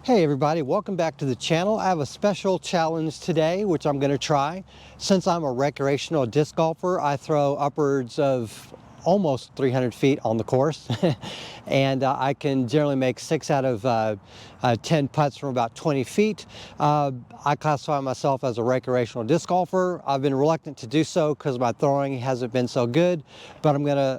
Hey everybody, welcome back to the channel. I have a special challenge today which I'm going to try. Since I'm a recreational disc golfer, I throw upwards of almost 300 feet on the course and I can generally make 6 out of 10 putts from about 20 feet. I classify myself as a recreational disc golfer. I've been reluctant to do so because my throwing hasn't been so good, but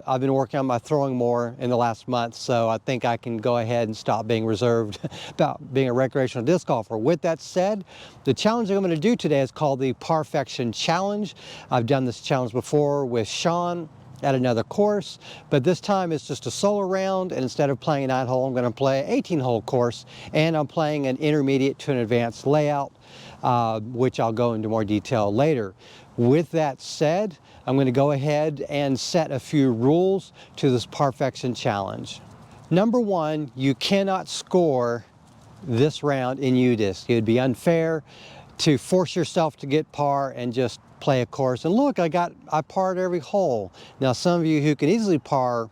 I've been working on my throwing more in the last month, so I think I can go ahead and stop being reserved about being a recreational disc golfer. With that said, the challenge I'm going to do today is called the PARfection challenge. I've done this challenge before with Sean at another course, but this time it's just a solo round, and instead of playing a 9-hole, I'm going to play an 18-hole course, and I'm playing an intermediate to an advanced layout, which I'll go into more detail later. With that said, I'm going to go ahead and set a few rules to this PARfection challenge. Number one, you cannot score this round in UDisc. It would be unfair to force yourself to get par and just play a course. And look, I parred every hole. Now, some of you who can easily par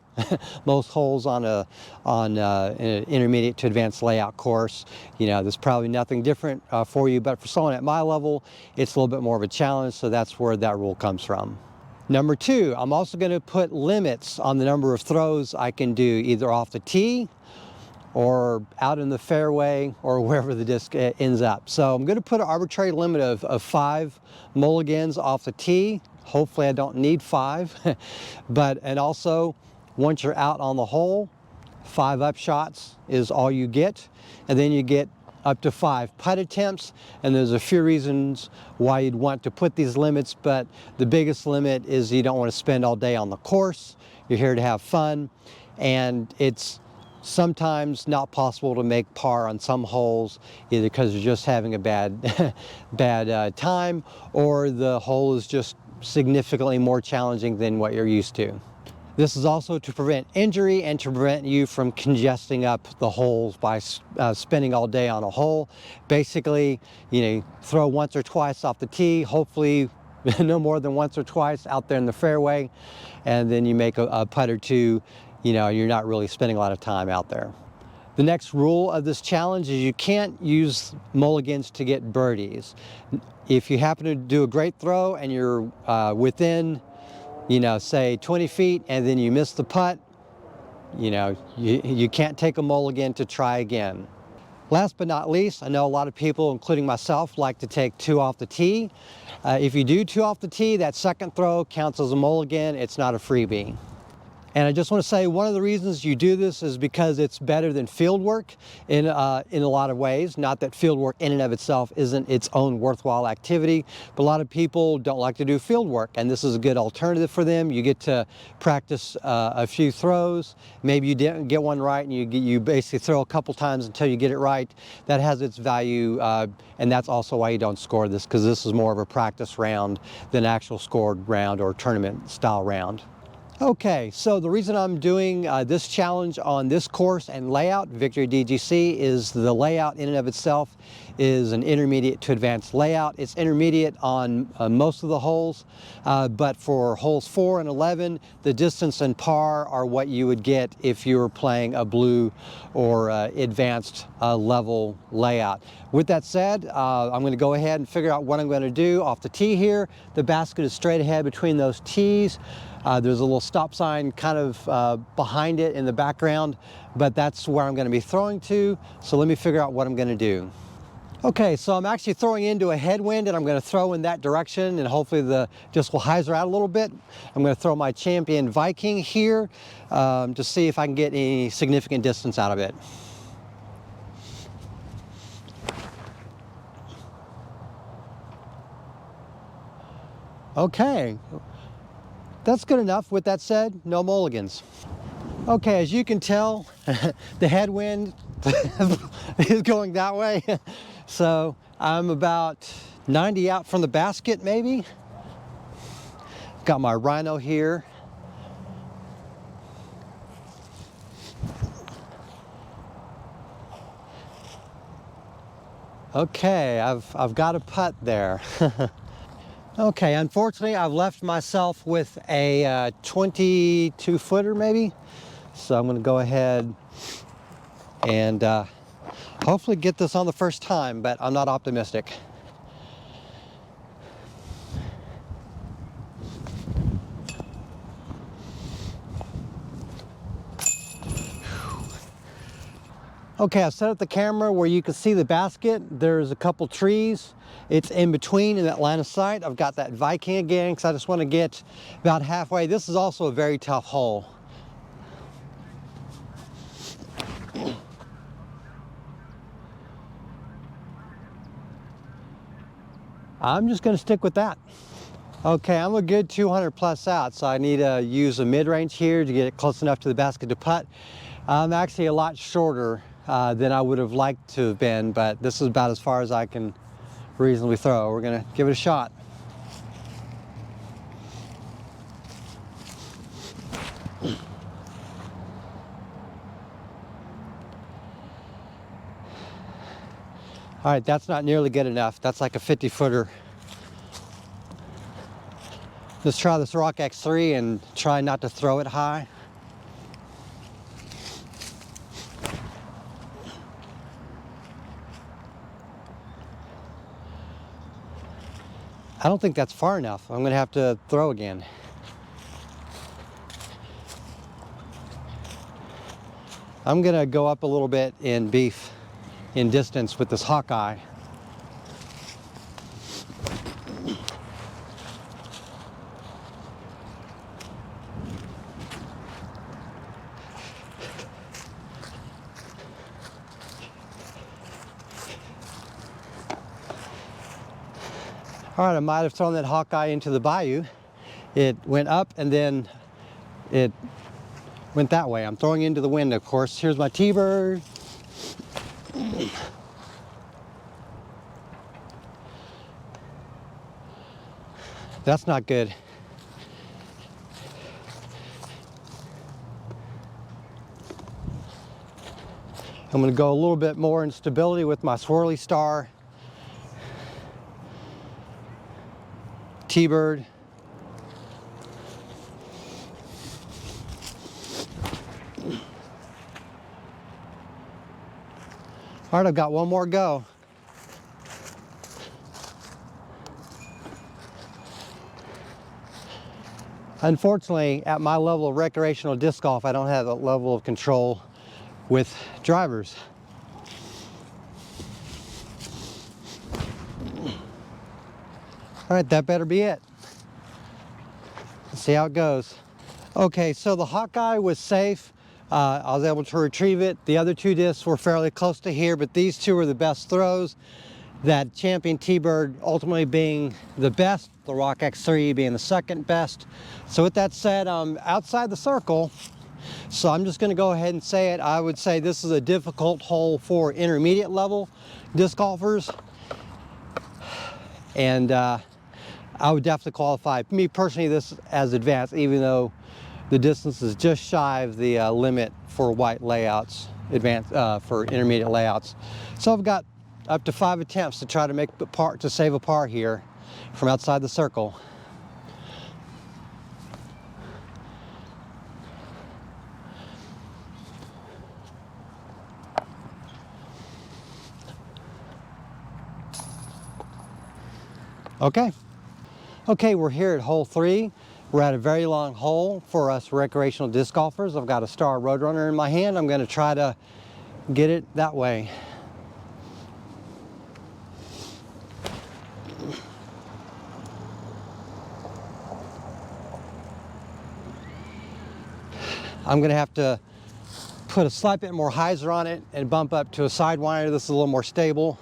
most holes on an intermediate to advanced layout course, you know, there's probably nothing different for you. But for someone at my level, it's a little bit more of a challenge. So that's where that rule comes from. Number two, I'm also going to put limits on the number of throws I can do, either off the tee or out in the fairway or wherever the disc ends up. So I'm going to put an arbitrary limit of 5 mulligans off the tee. Hopefully I don't need 5. And also, once you're out on the hole, 5 upshots is all you get. And then you get up to 5 putt attempts. And there's a few reasons why you'd want to put these limits, but the biggest limit is you don't want to spend all day on the course. You're here to have fun, and it's sometimes not possible to make par on some holes, either because you're just having a bad time, or the hole is just significantly more challenging than what you're used to. This is also to prevent injury and to prevent you from congesting up the holes by spending all day on a hole. Basically, you know, throw once or twice off the tee, hopefully no more than once or twice out there in the fairway, and then you make a putt or two. You know, you're not really spending a lot of time out there. The next rule of this challenge is you can't use mulligans to get birdies. If you happen to do a great throw and you're within, you know, say 20 feet, and then you miss the putt, you know, you can't take a mulligan to try again. Last but not least, I know a lot of people, including myself, like to take 2 off the tee. If you do 2 off the tee, that second throw counts as a mulligan. It's not a freebie. And I just want to say, one of the reasons you do this is because it's better than field work in a lot of ways. Not that field work in and of itself isn't its own worthwhile activity, but a lot of people don't like to do field work, and this is a good alternative for them. You get to practice a few throws. Maybe you didn't get one right, and you basically throw a couple times until you get it right. That has its value, and that's also why you don't score this, because this is more of a practice round than an actual scored round or tournament style round. Okay, so the reason I'm doing this challenge on this course and layout, Victory DGC, is the layout in and of itself is an intermediate to advanced layout. It's intermediate on most of the holes, but for holes 4 and 11, the distance and par are what you would get if you were playing a blue or advanced level layout. With that said, I'm going to go ahead and figure out what I'm going to do off the tee here. The basket is straight ahead between those tees. There's a little stop sign kind of behind it in the background, but that's where I'm going to be throwing to. So let me figure out what I'm going to do. Okay, so I'm actually throwing into a headwind, and I'm going to throw in that direction, and hopefully the disc will hyzer out a little bit. I'm going to throw my Champion Viking here to see if I can get any significant distance out of it. Okay. That's good enough. With that said, no mulligans. Okay, as you can tell, the headwind is going that way. So I'm about 90 out from the basket, maybe. Got my Rhino here. Okay, I've got a putt there. Okay, unfortunately, I've left myself with a 22-footer maybe. So I'm going to go ahead and Hopefully get this on the first time, but I'm not optimistic. Okay, I've set up the camera where you can see the basket. There's a couple trees. It's in between in that line of sight. I've got that Viking again because I just want to get about halfway. This is also a very tough hole. I'm just going to stick with that. Okay, I'm a good 200 plus out, so I need to use a mid-range here to get it close enough to the basket to putt. I'm actually a lot shorter than I would have liked to have been, but this is about as far as I can reasonably throw. We're going to give it a shot. All right, that's not nearly good enough. That's like a 50-footer. Let's try this Rock X3 and try not to throw it high. I don't think that's far enough. I'm going to have to throw again. I'm going to go up a little bit in beef, in distance with this Hawkeye. All right, I might have thrown that Hawkeye into the bayou. It went up and then it went that way. I'm throwing into the wind, of course. Here's my T-bird. That's not good. I'm going to go a little bit more in stability with my swirly star. T-bird. All right, I've got one more go. Unfortunately, at my level of recreational disc golf, I don't have that level of control with drivers. All right, that better be it. Let's see how it goes. Okay, so the Hawkeye was safe. I was able to retrieve it. The other two discs were fairly close to here, but these two were the best throws. That Champion T-bird ultimately being the best, the Rock X3 being the second best. So with that said, I'm outside the circle. So I'm just going to go ahead and say it. I would say this is a difficult hole for intermediate level disc golfers. And I would definitely qualify, me personally, this as advanced, even though the distance is just shy of the limit for white layouts, advanced for intermediate layouts. So I've got up to 5 attempts to try to make the par, to save a par here from outside the circle. Okay. Okay, we're here at hole 3. We're at a very long hole for us recreational disc golfers. I've got a Star Roadrunner in my hand. I'm going to try to get it that way. I'm going to have to put a slight bit more hyzer on it and bump up to a sidewinder. This is a little more stable.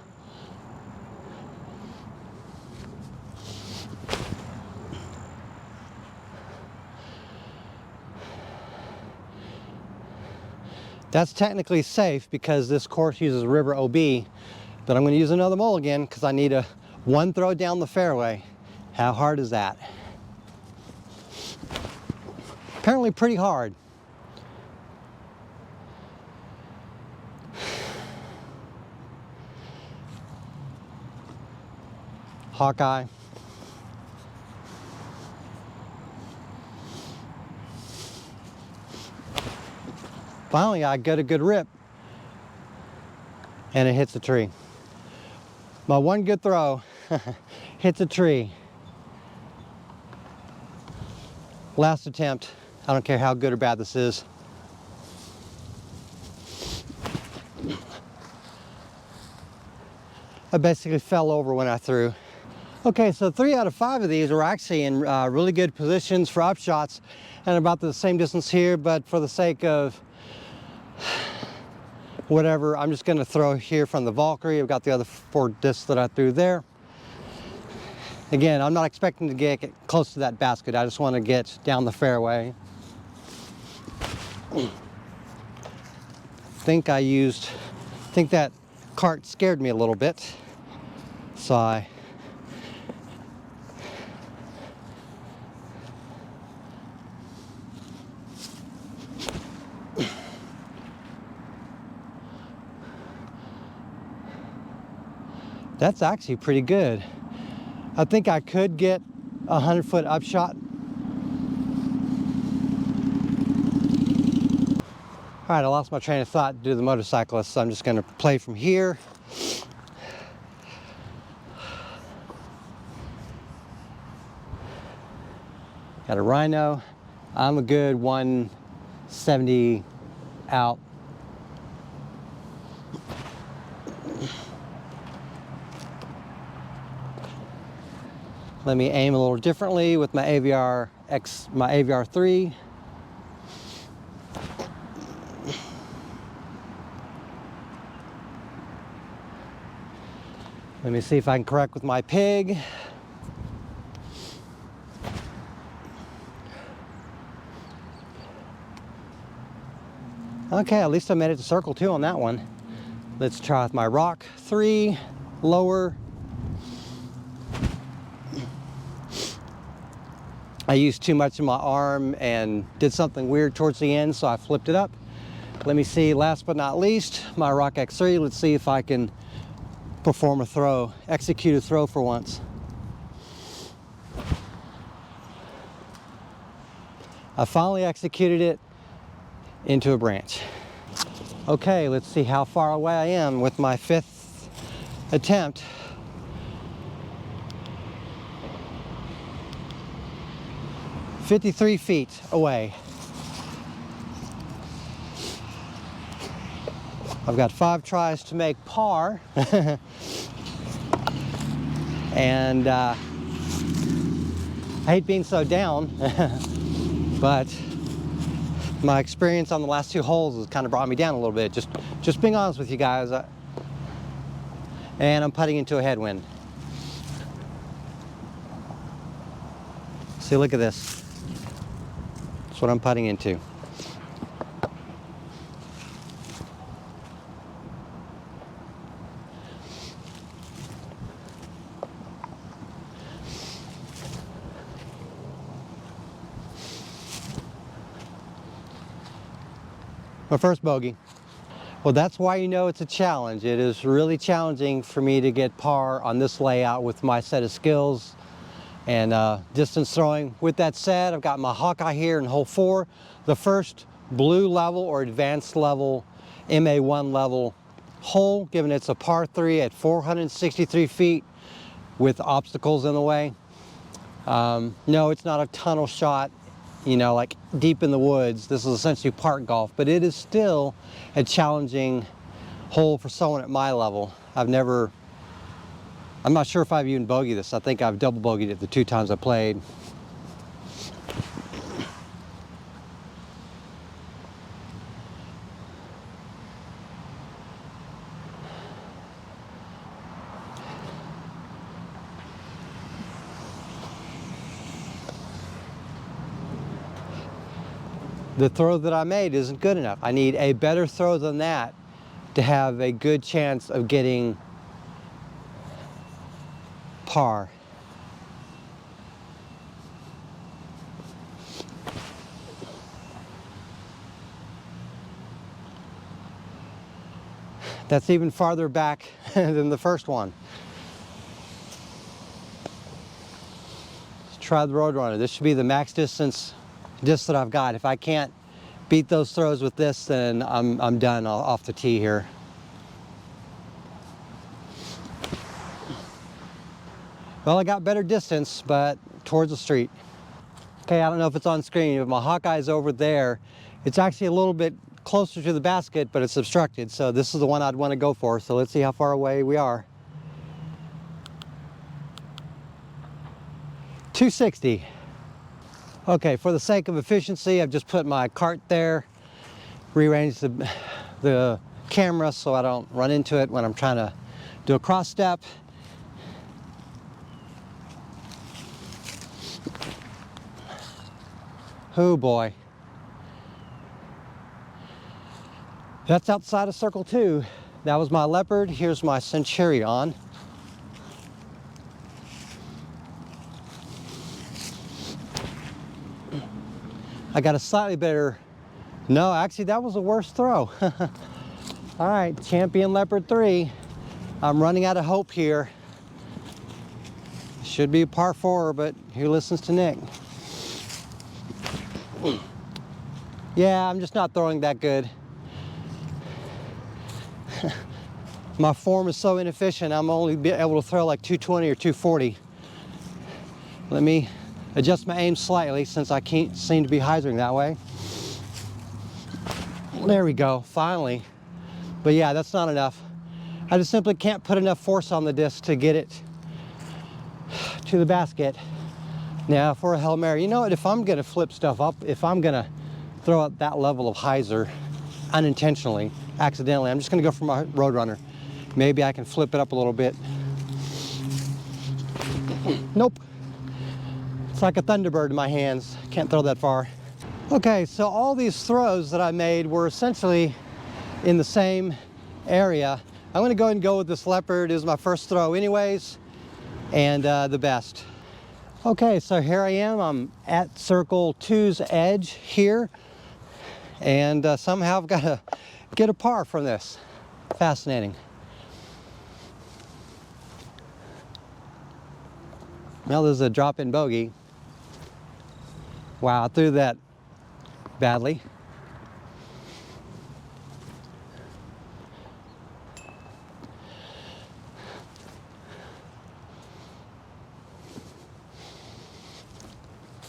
That's technically safe because this course uses river OB, but I'm going to use another mulligan because I need a one throw down the fairway. How hard is that? Apparently pretty hard. Hawkeye. Finally, I got a good rip. and it hits a tree. My one good throw hits a tree. Last attempt, I don't care how good or bad this is. I basically fell over when I threw. Okay, so 3 out of 5 of these were actually in really good positions for upshots and about the same distance here, but for the sake of whatever, I'm just gonna throw here from the Valkyrie. I've got the other 4 discs that I threw there. Again, I'm not expecting to get close to that basket. I just want to get down the fairway. I think that cart scared me a little bit. So that's actually pretty good. I think I could get a 100-foot upshot. All right, I lost my train of thought due to the motorcyclist, so I'm just gonna play from here. Got a Rhino. I'm a good 170 out. Let me aim a little differently with my AVR 3. Let me see if I can correct with my pig. Okay, at least I made it to circle 2 on that one. Let's try with my rock 3, lower. I used too much of my arm and did something weird towards the end, so I flipped it up. Let me see, last but not least, my Rock X3. Let's see if I can perform a throw, execute a throw for once. I finally executed it into a branch. Okay, let's see how far away I am with my 5th attempt. "53 feet away. I've got 5 tries to make par. And I hate being so down, but my experience on the last 2 holes has kind of brought me down a little bit. Just being honest with you guys. And I'm putting into a headwind. See, look at this. That's what I'm putting into. My first bogey. Well, that's why you know it's a challenge. It is really challenging for me to get par on this layout with my set of skills and distance throwing. With that said, I've got my Hawkeye here in hole 4, the first blue level or advanced level, MA1 level hole, given it's a par 3 at 463 feet with obstacles in the way. No, it's not a tunnel shot, you know, like deep in the woods. This is essentially park golf, but it is still a challenging hole for someone at my level. I'm not sure if I've even bogeyed this. I think I've double bogeyed it the 2 times I played. The throw that I made isn't good enough. I need a better throw than that to have a good chance of getting par. That's even farther back than the first one. Let's try the Roadrunner. This should be the max distance disc that I've got. If I can't beat those throws with this, then I'm done off the tee here. Well, I got better distance, but towards the street. Okay, I don't know if it's on screen, but my Hawkeye's over there. It's actually a little bit closer to the basket, but it's obstructed, so this is the one I'd want to go for. So let's see how far away we are. 260. Okay, for the sake of efficiency, I've just put my cart there, rearranged the camera so I don't run into it when I'm trying to do a cross step. Oh boy. That's outside of circle 2. That was my leopard. Here's my centurion. I got a slightly better, no, actually that was a worse throw. All right, champion leopard 3. I'm running out of hope here. Should be a par 4, but who listens to Nick? Yeah, I'm just not throwing that good. My form is so inefficient, I'm only be able to throw like 220 or 240. Let me adjust my aim slightly since I can't seem to be hyzering that way. There we go, finally. But yeah, that's not enough. I just simply can't put enough force on the disc to get it to the basket. Now for a Hail Mary, you know what, if I'm gonna flip stuff up, if I'm gonna throw out that level of hyzer unintentionally, accidentally, I'm just gonna go for my Roadrunner. Maybe I can flip it up a little bit. Nope. It's like a Thunderbird in my hands. Can't throw that far. Okay, so all these throws that I made were essentially in the same area. I'm gonna go ahead and go with this leopard. It was my first throw anyways, and the best. Okay, so here I am. I'm at circle 2's edge here, and somehow I've got to get a par from this. Fascinating. Well, this is a drop-in bogey. Wow, I threw that badly.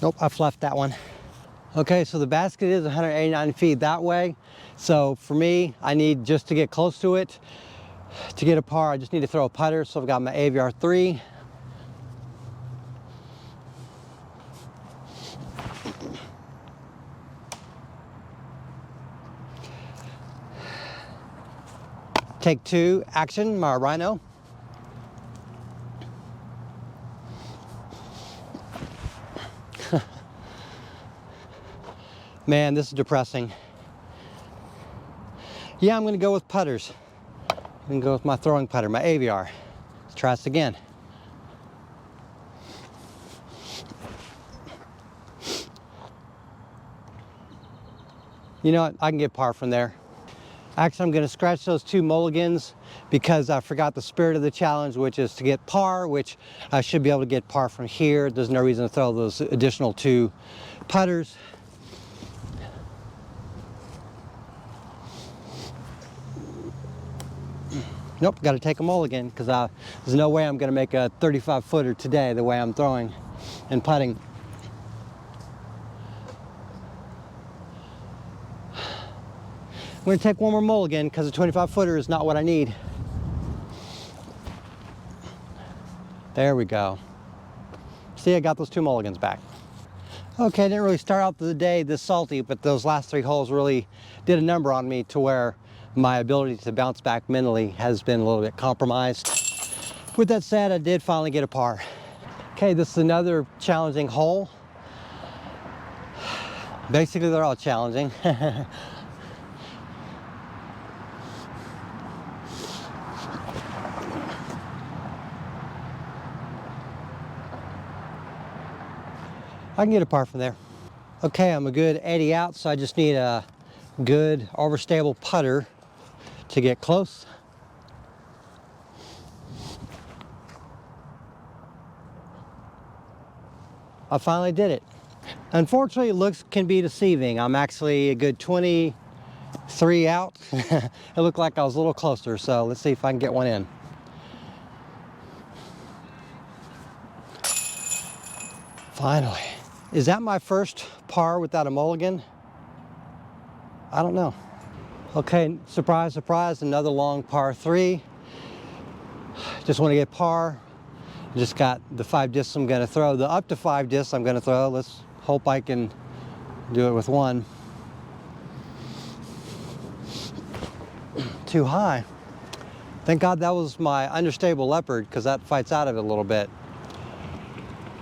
Nope, I fluffed that one. Okay, so the basket is 189 feet that way. So for me, I need just to get close to it. To get a par, I just need to throw a putter. So I've got my AVR 3. Take 2, action, my Rhino. Man, this is depressing. Yeah, I'm gonna go with putters. I'm gonna go with my throwing putter, my AVR. Let's try this again. You know what, I can get par from there. Actually, I'm gonna scratch those 2 mulligans because I forgot the spirit of the challenge, which is to get par, which I should be able to get par from here. There's no reason to throw those additional 2 putters. Nope, got to take a mulligan because there's no way I'm going to make a 35-footer today the way I'm throwing and putting. I'm going to take one more mulligan because a 25-footer is not what I need. There we go. See, I got those 2 mulligans back. Okay, I didn't really start out the day this salty, but those last 3 holes really did a number on me to where my ability to bounce back mentally has been a little bit compromised. With that said, I did finally get a par. Okay, this is another challenging hole. Basically, they're all challenging. I can get a par from there. Okay, I'm a good 80 out, so I just need a good overstable putter to get close. I finally did it. Unfortunately, looks can be deceiving. I'm actually a good 23 out. It looked like I was a little closer, so let's see if I can get one in. Finally. Is that my first par without a mulligan? I don't know. Okay, surprise, surprise, another long par 3. Just want to get par. Just got the 5 discs I'm going to throw. The up to 5 discs I'm going to throw. Let's hope I can do it with one. Too high. Thank God that was my understable leopard, because that fights out of it a little bit.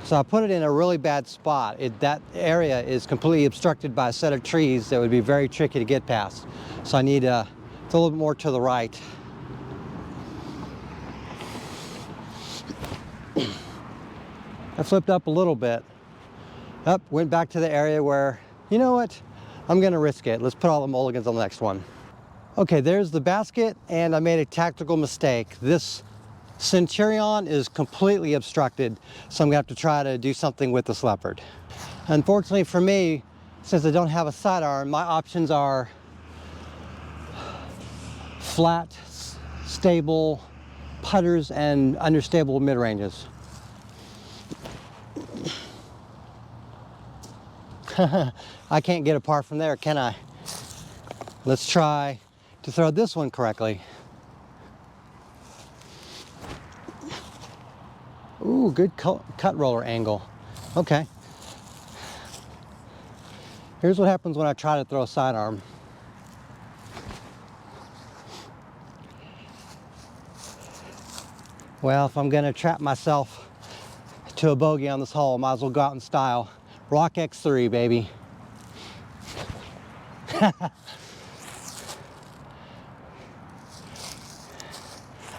So I put it in a really bad spot. That area is completely obstructed by a set of trees that would be very tricky to get past. So I need to throw a little bit more to the right. I flipped up a little bit. Up, went back to the area where, you know what? I'm gonna risk it. Let's put all the mulligans on the next one. Okay, there's the basket, and I made a tactical mistake. This Centurion is completely obstructed, so I'm gonna have to try to do something with this leopard. Unfortunately for me, since I don't have a sidearm, my options are flat, stable putters and understable mid-ranges. I can't get a par from there, can I? Let's try to throw this one correctly. Ooh, good cut roller angle. Okay. Here's what happens when I try to throw a sidearm. Well, if I'm gonna trap myself to a bogey on this hole, might as well go out in style. Rock X3, baby.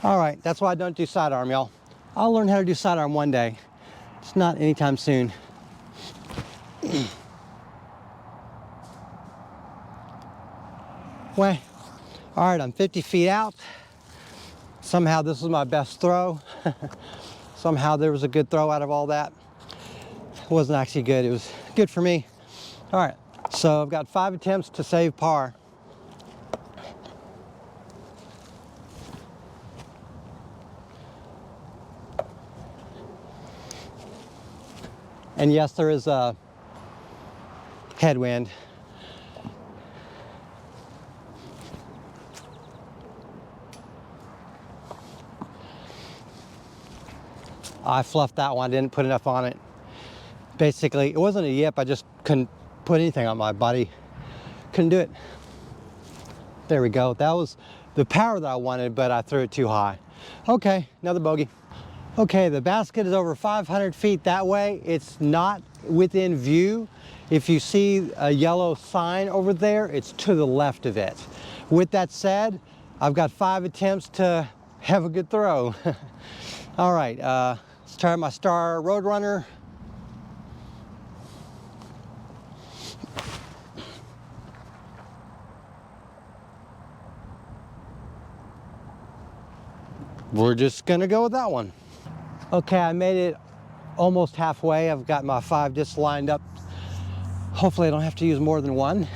All right, that's why I don't do sidearm, y'all. I'll learn how to do sidearm one day. It's not anytime soon. Well, all right, I'm 50 feet out. Somehow this was my best throw. Somehow there was a good throw out of all that. It wasn't actually good, it was good for me. All right, so I've got 5 attempts to save par. And yes, there is a headwind. I fluffed that one, didn't put enough on it. Basically, it wasn't a yip, I just couldn't put anything on my body. Couldn't do it. There we go. That was the power that I wanted, but I threw it too high. Okay, another bogey. Okay, the basket is over 500 feet that way. It's not within view. If you see a yellow sign over there, it's to the left of it. With that said, I've got 5 attempts to have a good throw. All right, let's try my Star Roadrunner. We're just gonna go with that one. Okay, I made it almost halfway. I've got my 5 discs lined up. Hopefully I don't have to use more than one.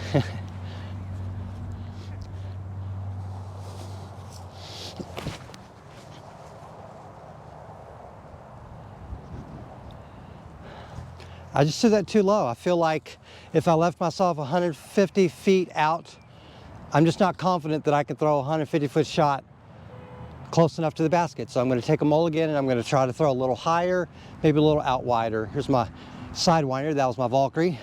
I just threw that too low. I feel like if I left myself 150 feet out, I'm just not confident that I can throw a 150-foot shot close enough to the basket. So I'm going to take a mulligan and I'm going to try to throw a little higher, maybe a little out wider. Here's my sidewinder. That was my Valkyrie.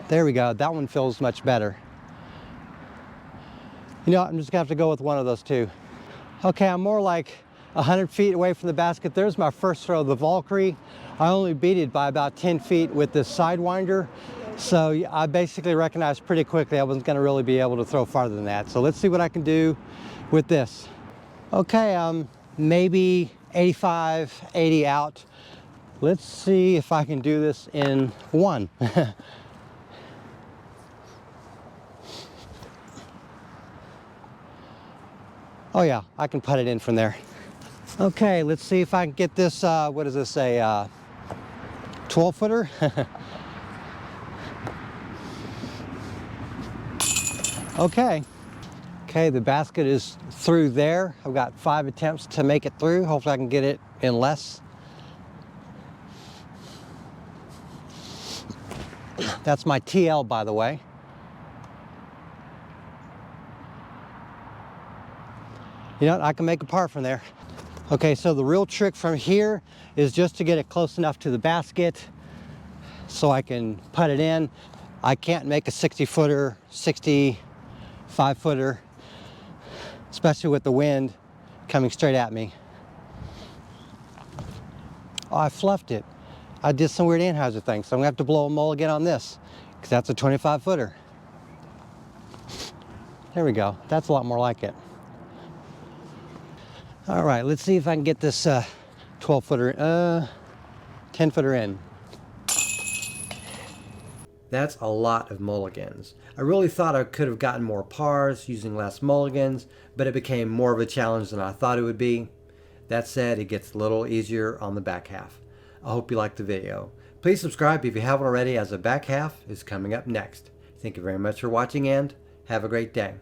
There we go. That one feels much better. You know, I'm just going to have to go with one of those two. Okay, I'm more like 100 feet away from the basket. There's my first throw of the Valkyrie. I only beat it by about 10 feet with this sidewinder. So I basically recognized pretty quickly I wasn't going to really be able to throw farther than that. So let's see what I can do with this. Okay, maybe 85, 80 out. Let's see if I can do this in one. Oh yeah, I can put it in from there. Okay, let's see if I can get this, what is this, a 12-footer? Okay. Okay, the basket is through there. I've got 5 attempts to make it through. Hopefully I can get it in less. That's my TL, by the way. You know what, I can make a par from there. Okay, so the real trick from here is just to get it close enough to the basket so I can put it in. I can't make a 60-footer, 65-footer, especially with the wind coming straight at me. Oh, I fluffed it. I did some weird Anheuser thing, so I'm gonna have to blow a mulligan on this, because that's a 25-footer. There we go, that's a lot more like it. All right, let's see if I can get this 12-footer, 10-footer in. That's a lot of mulligans. I really thought I could have gotten more pars using less mulligans, but it became more of a challenge than I thought it would be. That said, it gets a little easier on the back half. I hope you liked the video. Please subscribe if you haven't already, as the back half is coming up next. Thank you very much for watching and have a great day.